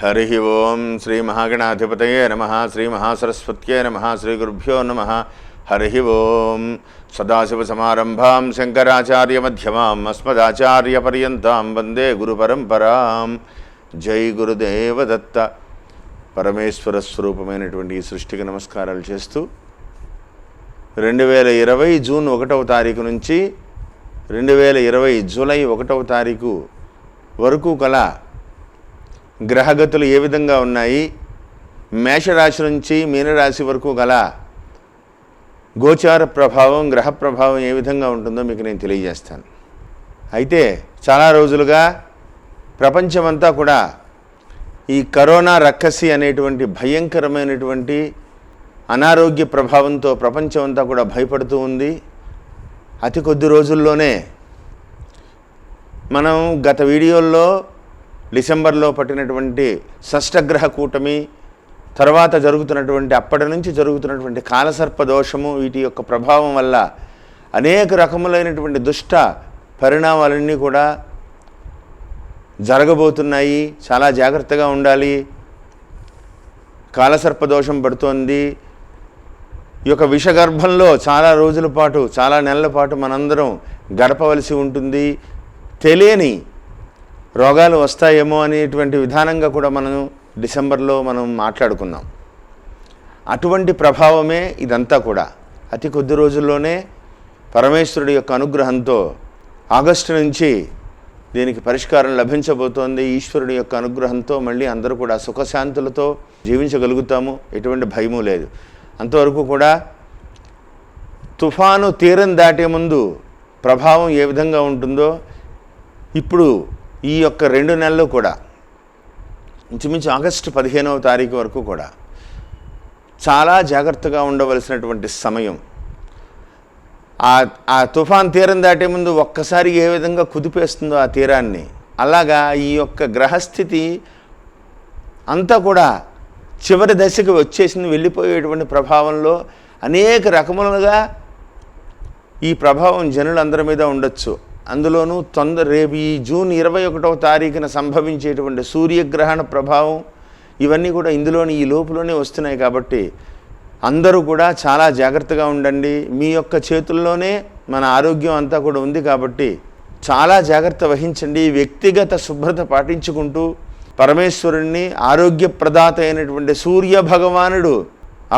हरि ओं श्री महागणाधिपतये नमः श्री महासरस्वत्यै नमः श्री गुरुभ्यो नमः हरि ओं सदाशिवसमारम्भां शंकराचार्यमध्यमाम् अस्मदाचार्यपर्यन्तां वन्दे गुरुपरम्परां जय गुरुदेवदत्त పరమేశ్వర స్వరూపమైనటువంటి ఈ సృష్టికి నమస్కారాలు చేస్తూ 2020 జూన్ 1వ తారీఖు నుంచి 2020 జూలై 1వ తారీఖు వరకు గల గ్రహగతులు ఏ విధంగా ఉన్నాయి, మేషరాశి నుంచి మీనరాశి వరకు గల గోచార ప్రభావం, గ్రహ ప్రభావం ఏ విధంగా ఉంటుందో మీకు నేను తెలియజేస్తాను. అయితే చాలా రోజులుగా ప్రపంచమంతా కూడా ఈ కరోనా రక్కసి అనేటువంటి భయంకరమైనటువంటి అనారోగ్య ప్రభావంతో ప్రపంచం అంతా కూడా భయపడుతూ ఉంది. అతి కొద్ది రోజుల్లోనే మనం గత వీడియోల్లో డిసెంబర్లో పట్టినటువంటి షష్టగ్రహ కూటమి తర్వాత జరుగుతున్నటువంటి అప్పటి నుంచి జరుగుతున్నటువంటి కాలసర్ప దోషము, వీటి యొక్క ప్రభావం వల్ల అనేక రకములైనటువంటి దుష్ట పరిణామాలన్నీ కూడా జరగబోతున్నాయి. చాలా జాగ్రత్తగా ఉండాలి. కాలసర్ప దోషం పడుతోంది. ఈ యొక్క విషగర్భంలో చాలా రోజుల పాటు, చాలా నెలల పాటు మనందరం గడపవలసి ఉంటుంది. తెలియని రోగాలు వస్తాయేమో అనేటువంటి విధానంగా కూడా మనం డిసెంబర్లో మనం మాట్లాడుకున్నాం. అటువంటి ప్రభావమే ఇదంతా కూడా. అతి కొద్ది రోజుల్లోనే పరమేశ్వరుడి యొక్క అనుగ్రహంతో ఆగస్టు నుంచి దీనికి పరిష్కారం లభించబోతోంది. ఈశ్వరుడి యొక్క అనుగ్రహంతో మళ్ళీ అందరూ కూడా సుఖశాంతులతో జీవించగలుగుతాము. ఎటువంటి భయము లేదు. అంతవరకు కూడా తుఫాను తీరం దాటే ముందు ప్రభావం ఏ విధంగా ఉంటుందో ఇప్పుడు ఈ యొక్క 2 నెలలు కూడా ఇంచుమించు ఆగస్టు 15వ తారీఖు వరకు కూడా చాలా జాగ్రత్తగా ఉండవలసినటువంటి సమయం. ఆ తుఫాన్ తీరం దాటే ముందు ఒక్కసారి ఏ విధంగా కుదిపేస్తుందో ఆ తీరాన్ని, అలాగా ఈ యొక్క గ్రహస్థితి అంతా కూడా చివరి దశకు వచ్చేసింది. వెళ్ళిపోయేటువంటి ప్రభావంలో అనేక రకములుగా ఈ ప్రభావం జనులందరి మీద ఉండొచ్చు. అందులోనూ రేపు ఈ జూన్ 21వ తారీఖున సంభవించేటువంటి సూర్యగ్రహణ ప్రభావం ఇవన్నీ కూడా ఇందులోని ఈ లోపులోనే వస్తున్నాయి. కాబట్టి అందరూ కూడా చాలా జాగ్రత్తగా ఉండండి. మీ యొక్క చేతుల్లోనే మన ఆరోగ్యం అంతా కూడా ఉంది కాబట్టి చాలా జాగ్రత్త వహించండి. వ్యక్తిగత శుభ్రత పాటించుకుంటూ పరమేశ్వరుణ్ణి, ఆరోగ్య ప్రదాత అయినటువంటి సూర్య భగవానుడు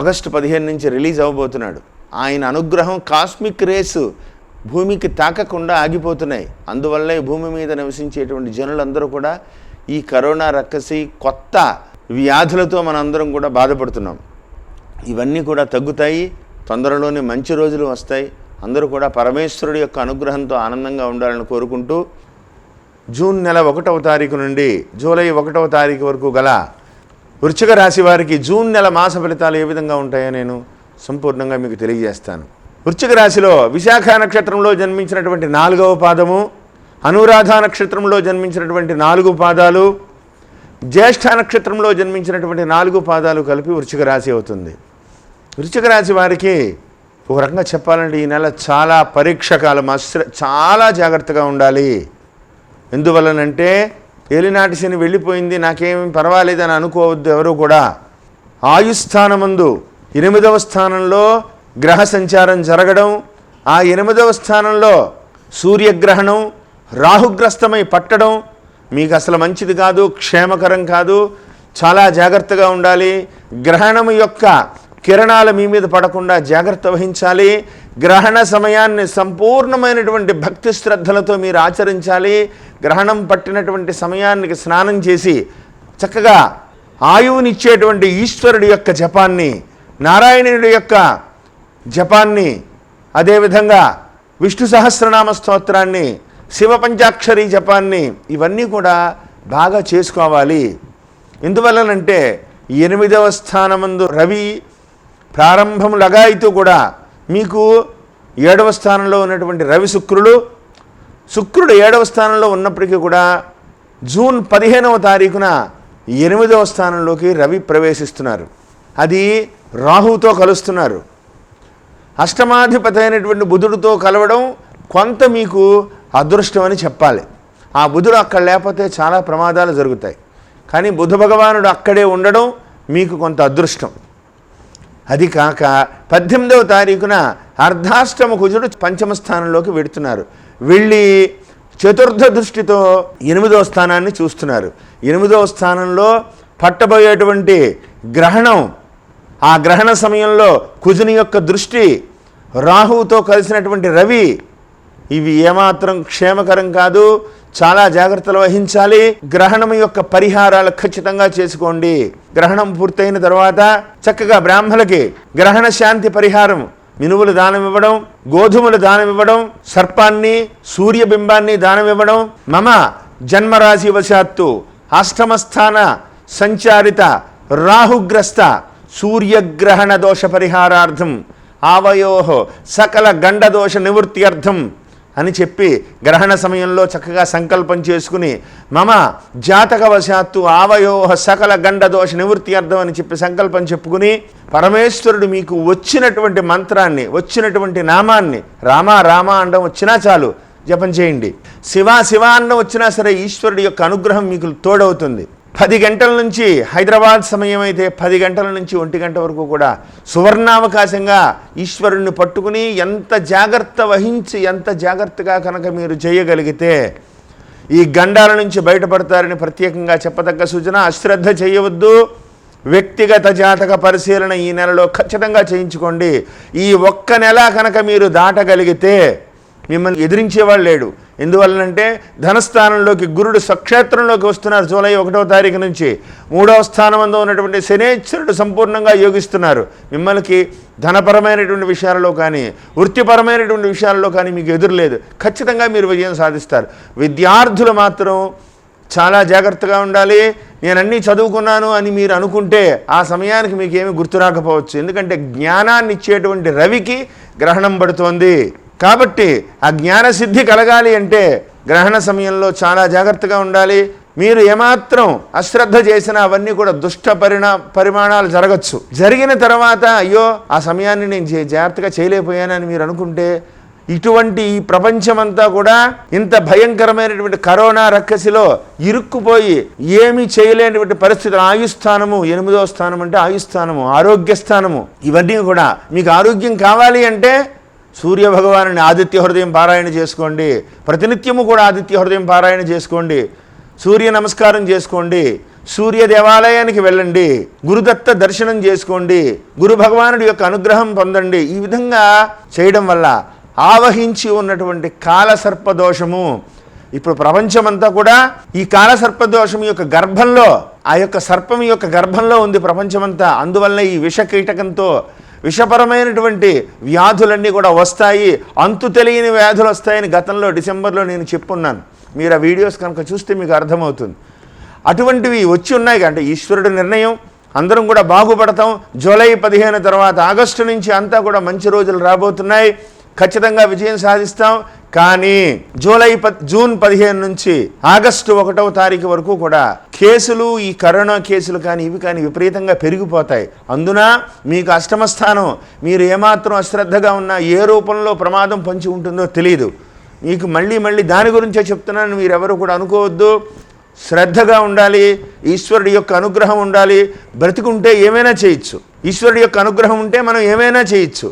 ఆగస్టు 15 నుంచి రిలీజ్ అవ్వబోతున్నాడు. ఆయన అనుగ్రహం, కాస్మిక్ రేసు భూమికి తాకకుండా ఆగిపోతున్నాయి. అందువల్లే భూమి మీద నివసించేటువంటి జనులందరూ కూడా ఈ కరోనా రక్కసి కొత్త వ్యాధులతో మనందరం కూడా బాధపడుతున్నాం. ఇవన్నీ కూడా తగ్గుతాయి. తొందరలోనే మంచి రోజులు వస్తాయి. అందరూ కూడా పరమేశ్వరుడి యొక్క అనుగ్రహంతో ఆనందంగా ఉండాలని కోరుకుంటూ జూన్ నెల 1వ తారీఖు నుండి జూలై 1వ తారీఖు వరకు గల వృశ్చిక రాశి వారికి జూన్ నెల మాస ఫలితాలు ఏ విధంగా ఉంటాయో నేను సంపూర్ణంగా మీకు తెలియజేస్తాను. వృశ్చిక రాశిలో విశాఖ నక్షత్రంలో జన్మించినటువంటి 4వ పాదము, అనురాధ నక్షత్రంలో జన్మించినటువంటి 4 పాదాలు, జ్యేష్ఠ నక్షత్రంలో జన్మించినటువంటి 4 పాదాలు కలిపి వృశ్చిక రాశి అవుతుంది. వృశ్చిక రాశి వారికి ఒక రకంగా చెప్పాలంటే ఈ నెల చాలా పరీక్షకాలం. చాలా జాగ్రత్తగా ఉండాలి. ఎందువల్లనంటే ఏలినాటి శని వెళ్ళిపోయింది, నాకేమీ పర్వాలేదని అనుకోవద్దు ఎవరు కూడా. ఆయుస్థానమందు 8వ స్థానంలో గ్రహ సంచారం జరగడం, ఆ 8వ స్థానంలో సూర్యగ్రహణం రాహుగ్రస్తమై పట్టడం మీకు అసలు మంచిది కాదు, క్షేమకరం కాదు. చాలా జాగ్రత్తగా ఉండాలి. గ్రహణం యొక్క కిరణాలు మీ మీద పడకుండా జాగ్రత్త వహించాలి. గ్రహణ సమయాన్ని సంపూర్ణమైనటువంటి భక్తి శ్రద్ధలతో మీరు ఆచరించాలి. గ్రహణం పట్టినటువంటి సమయానికి స్నానం చేసి చక్కగా ఆయువునిచ్చేటువంటి ఈశ్వరుడి యొక్క జపాన్ని, నారాయణుడి యొక్క జపాన్ని, అదేవిధంగా విష్ణు సహస్రనామ స్తోత్రాన్ని, శివ పంచాక్షరి జపాన్ని ఇవన్నీ కూడా బాగా చేసుకోవాలి. ఎందువల్లనంటే 8వ స్థానమందు రవి ప్రారంభం లగాయితూ కూడా మీకు 7వ స్థానంలో ఉన్నటువంటి రవి శుక్రుడు 7వ స్థానంలో ఉన్నప్పటికీ కూడా జూన్ 15వ తారీఖున 8వ స్థానంలోకి రవి ప్రవేశిస్తున్నారు. అది రాహుతో కలుస్తున్నారు. అష్టమాధిపతి అయినటువంటి బుధుడితో కలవడం కొంత మీకు అదృష్టం అని చెప్పాలి. ఆ బుధుడు అక్కడ లేకపోతే చాలా ప్రమాదాలు జరుగుతాయి. కానీ బుధ భగవానుడు అక్కడే ఉండడం మీకు కొంత అదృష్టం. అది కాక 18వ తారీఖున అర్ధాష్టమ కుజుడు పంచమ స్థానంలోకి వెడుతున్నారు. వెళ్ళి చతుర్థ దృష్టితో 8వ స్థానాన్ని చూస్తున్నారు. 8వ స్థానంలో పట్టబోయేటువంటి గ్రహణం, ఆ గ్రహణ సమయంలో కుజుని యొక్క దృష్టి, రాహువుతో కలిసినటువంటి రవి, ఇవి ఏమాత్రం క్షేమకరం కాదు. చాలా జాగ్రత్తలు వహించాలి. గ్రహణం యొక్క పరిహారాలు ఖచ్చితంగా చేసుకోండి. గ్రహణం పూర్తయిన తర్వాత చక్కగా బ్రాహ్మణులకి గ్రహణ శాంతి పరిహారం, మినువులు దానం ఇవ్వడం, గోధుమలు దానం ఇవ్వడం, సర్పాన్ని, సూర్యబింబాన్ని దానం ఇవ్వడం. మమ జన్మరాశి వశాత్తు అష్టమస్థాన సంచారిత రాహుగ్రస్త సూర్యగ్రహణ దోష పరిహారార్థం ఆవయోహో సకల గండదోష నివృత్త్యర్థం అని చెప్పి గ్రహణ సమయంలో చక్కగా సంకల్పం చేసుకుని మమ జాతకవశాత్తు ఆవయోహ సకల గండదోష నివృత్త్యర్థం అని చెప్పి సంకల్పం చెప్పుకుని పరమేశ్వరుడు మీకు వచ్చినటువంటి మంత్రాన్ని, వచ్చినటువంటి నామాన్ని, రామ రామ అండం వచ్చినా చాలు జపం చేయండి. శివ శివ అండం వచ్చినా సరే ఈశ్వరుడి యొక్క అనుగ్రహం మీకు తోడవుతుంది. 10 గంటల నుంచి హైదరాబాద్ సమయం అయితే 10 గంటల నుంచి 1 గంట వరకు కూడా సువర్ణావకాశంగా ఈశ్వరుణ్ణి పట్టుకుని ఎంత జాగ్రత్త వహించి, ఎంత జాగ్రత్తగా కనుక మీరు చేయగలిగితే ఈ గండాల నుంచి బయటపడతారని ప్రత్యేకంగా చెప్పదగ్గ సూచన. అశ్రద్ధ చేయవద్దు. వ్యక్తిగత జాతక పరిశీలన ఈ నెలలో ఖచ్చితంగా చేయించుకోండి. ఈ ఒక్క నెల కనుక మీరు దాటగలిగితే మిమ్మల్ని ఎదిరించేవాళ్ళు లేడు. ఎందువల్లనంటే ధనస్థానంలోకి గురుడు స్వక్షేత్రంలోకి వస్తున్నారు జూలై 1వ తారీఖు నుంచి. 3వ స్థానంలో ఉన్నటువంటి శనేశ్వరుడు సంపూర్ణంగా యోగిస్తున్నారు. మిమ్మల్ని ధనపరమైనటువంటి విషయాలలో కానీ, వృత్తిపరమైనటువంటి విషయాల్లో కానీ మీకు ఎదురులేదు. ఖచ్చితంగా మీరు విజయం సాధిస్తారు. విద్యార్థులు మాత్రం చాలా జాగ్రత్తగా ఉండాలి. నేను అన్నీ చదువుకున్నాను అని మీరు అనుకుంటే ఆ సమయానికి మీకు ఏమీ గుర్తురాకపోవచ్చు. ఎందుకంటే జ్ఞానాన్ని ఇచ్చేటువంటి రవికి గ్రహణం పడుతోంది. కాబట్టి ఆ జ్ఞానసిద్ధి కలగాలి అంటే గ్రహణ సమయంలో చాలా జాగ్రత్తగా ఉండాలి. మీరు ఏమాత్రం అశ్రద్ధ చేసినా అవన్నీ కూడా దుష్ట పరిమాణాలు జరగచ్చు. జరిగిన తర్వాత అయ్యో ఆ సమయాన్ని నేను జాగ్రత్తగా చేయలేకపోయానని మీరు అనుకుంటే ఇటువంటి ఈ ప్రపంచమంతా కూడా ఇంత భయంకరమైనటువంటి కరోనా రక్కసిలో ఇరుక్కుపోయి ఏమీ చేయలేనటువంటి పరిస్థితులు. ఆయుస్థానము 8వ స్థానం అంటే ఆయుస్థానము, ఆరోగ్యస్థానము. ఇవన్నీ కూడా మీకు ఆరోగ్యం కావాలి అంటే సూర్య భగవానుని ఆదిత్య హృదయం పారాయణ చేసుకోండి. ప్రతినిత్యము కూడా ఆదిత్య హృదయం పారాయణ చేసుకోండి. సూర్య నమస్కారం చేసుకోండి. సూర్య దేవాలయానికి వెళ్ళండి. గురుదత్త దర్శనం చేసుకోండి. గురు భగవానుడి యొక్క అనుగ్రహం పొందండి. ఈ విధంగా చేయడం వల్ల ఆవహించి ఉన్నటువంటి కాలసర్పదోషము, ఇప్పుడు ప్రపంచమంతా కూడా ఈ కాలసర్పదోషం యొక్క గర్భంలో, ఆ యొక్క సర్పం యొక్క గర్భంలో ఉంది ప్రపంచమంతా. అందువల్ల ఈ విషకీటకంతో విషపరమైనటువంటి వ్యాధులన్నీ కూడా వస్తాయి. అంతు తెలియని వ్యాధులు వస్తాయని గతంలో డిసెంబర్లో నేను చెప్పున్నాను. మీరు ఆ వీడియోస్ కనుక చూస్తే మీకు అర్థమవుతుంది. అటువంటివి వచ్చి ఉన్నాయి. అంటే ఈశ్వరుడి నిర్ణయం, అందరం కూడా బాగుపడతాం. జూలై 15 తర్వాత ఆగస్టు నుంచి అంతా కూడా మంచి రోజులు రాబోతున్నాయి. ఖచ్చితంగా విజయం సాధిస్తాం. కానీ జూన్ 15 నుంచి ఆగస్టు 1వ తారీఖు వరకు కూడా కేసులు, ఈ కరోనా కేసులు కానీ ఇవి కానీ విపరీతంగా పెరిగిపోతాయి. అందున మీకు అష్టమ స్థానం, మీరు ఏమాత్రం అశ్రద్ధగా ఉన్నా ఏ రూపంలో ప్రమాదం పొంచి ఉంటుందో తెలియదు. మీకు మళ్ళీ దాని గురించే చెప్తున్నాను. మీరెవరు కూడా అనుకోవద్దు. శ్రద్ధగా ఉండాలి. ఈశ్వరుడి యొక్క అనుగ్రహం ఉండాలి. బ్రతికుంటే ఏమైనా చేయొచ్చు. ఈశ్వరుడి యొక్క అనుగ్రహం ఉంటే మనం ఏమైనా చేయొచ్చు.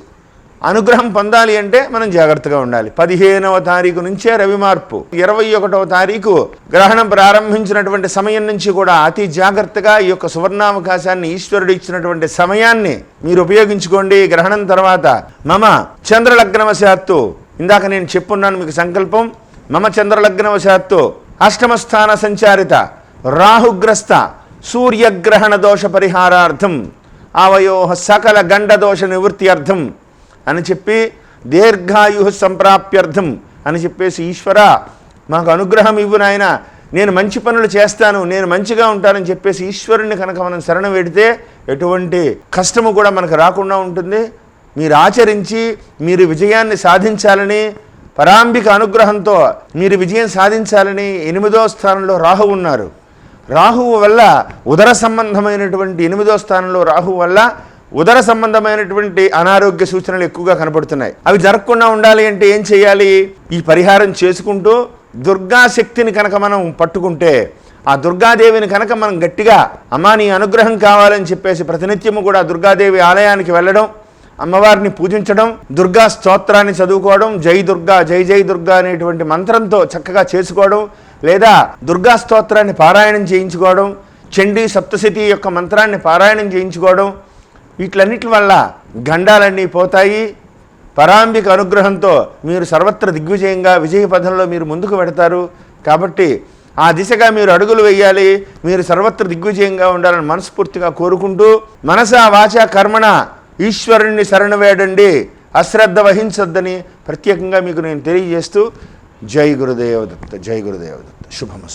అనుగ్రహం పొందాలి అంటే మనం జాగ్రత్తగా ఉండాలి. 15వ తారీఖు నుంచే రవి మార్పు, 21వ తారీఖు గ్రహణం ప్రారంభించినటువంటి సమయం నుంచి కూడా అతి జాగ్రత్తగా ఈ యొక్క సువర్ణావకాశాన్ని, ఈశ్వరుడు ఇచ్చినటువంటి సమయాన్ని మీరు ఉపయోగించుకోండి. గ్రహణం తర్వాత మమ చంద్రలగ్నవశాత్తు, ఇందాక నేను చెప్పున్నాను మీకు సంకల్పం. మమ చంద్రలగ్నవశాత్తు అష్టమ స్థాన సంచారిత రాహుగ్రస్త సూర్యగ్రహణ దోష పరిహారార్థం ఆవయోహ సకల గండదోష నివృత్త్యర్థం అని చెప్పి దీర్ఘాయు సంప్రాప్త్యర్థం అని చెప్పేసి ఈశ్వర మాకు అనుగ్రహం ఇవ్వు నాయన, నేను మంచి పనులు చేస్తాను, నేను మంచిగా ఉంటానని చెప్పేసి ఈశ్వరుని కనుక మనం శరణ వేడితే ఎటువంటి కష్టము కూడా మనకు రాకుండా ఉంటుంది. మీరు ఆచరించి మీరు విజయాన్ని సాధించాలని, పరాంబిక అనుగ్రహంతో మీరు విజయం సాధించాలని 8వ స్థానంలో రాహువు ఉన్నారు. రాహువు వల్ల ఉదర సంబంధమైనటువంటి 8వ స్థానంలో రాహువు వల్ల ఉదర సంబంధమైనటువంటి అనారోగ్య సూచనలు ఎక్కువగా కనపడుతున్నాయి. అవి జరగకుండా ఉండాలి అంటే ఏం చేయాలి? ఈ పరిహారం చేసుకుంటూ దుర్గాశక్తిని కనుక మనం పట్టుకుంటే ఆ దుర్గాదేవిని కనుక మనం గట్టిగా అమ్మా నీ అనుగ్రహం కావాలని చెప్పేసి ప్రతినిత్యము కూడా దుర్గాదేవి ఆలయానికి వెళ్ళడం, అమ్మవారిని పూజించడం, దుర్గా స్తోత్రాన్ని చదువుకోవడం, జై దుర్గా జై జై దుర్గా అనేటువంటి మంత్రంతో చక్కగా చేసుకోవడం, లేదా దుర్గా స్తోత్రాన్ని పారాయణం చేయించుకోవడం, చండీ సప్తశతి యొక్క మంత్రాన్ని పారాయణం చేయించుకోవడం, వీటిలన్నిటి వల్ల గండాలన్నీ పోతాయి. పరాంబిక అనుగ్రహంతో మీరు సర్వత్ర దిగ్విజయంగా విజయపథంలో మీరు ముందుకు పెడతారు. కాబట్టి ఆ దిశగా మీరు అడుగులు వేయాలి. మీరు సర్వత్ర దిగ్విజయంగా ఉండాలని మనస్ఫూర్తిగా కోరుకుంటూ, మనసా వాచా కర్మణ ఈశ్వరుణ్ణి శరణు వేడండి, అశ్రద్ధ వహించొద్దని ప్రత్యేకంగా మీకు నేను తెలియజేస్తూ, జై గురుదేవదత్త, జై గురుదేవదత్త, శుభమస్తు.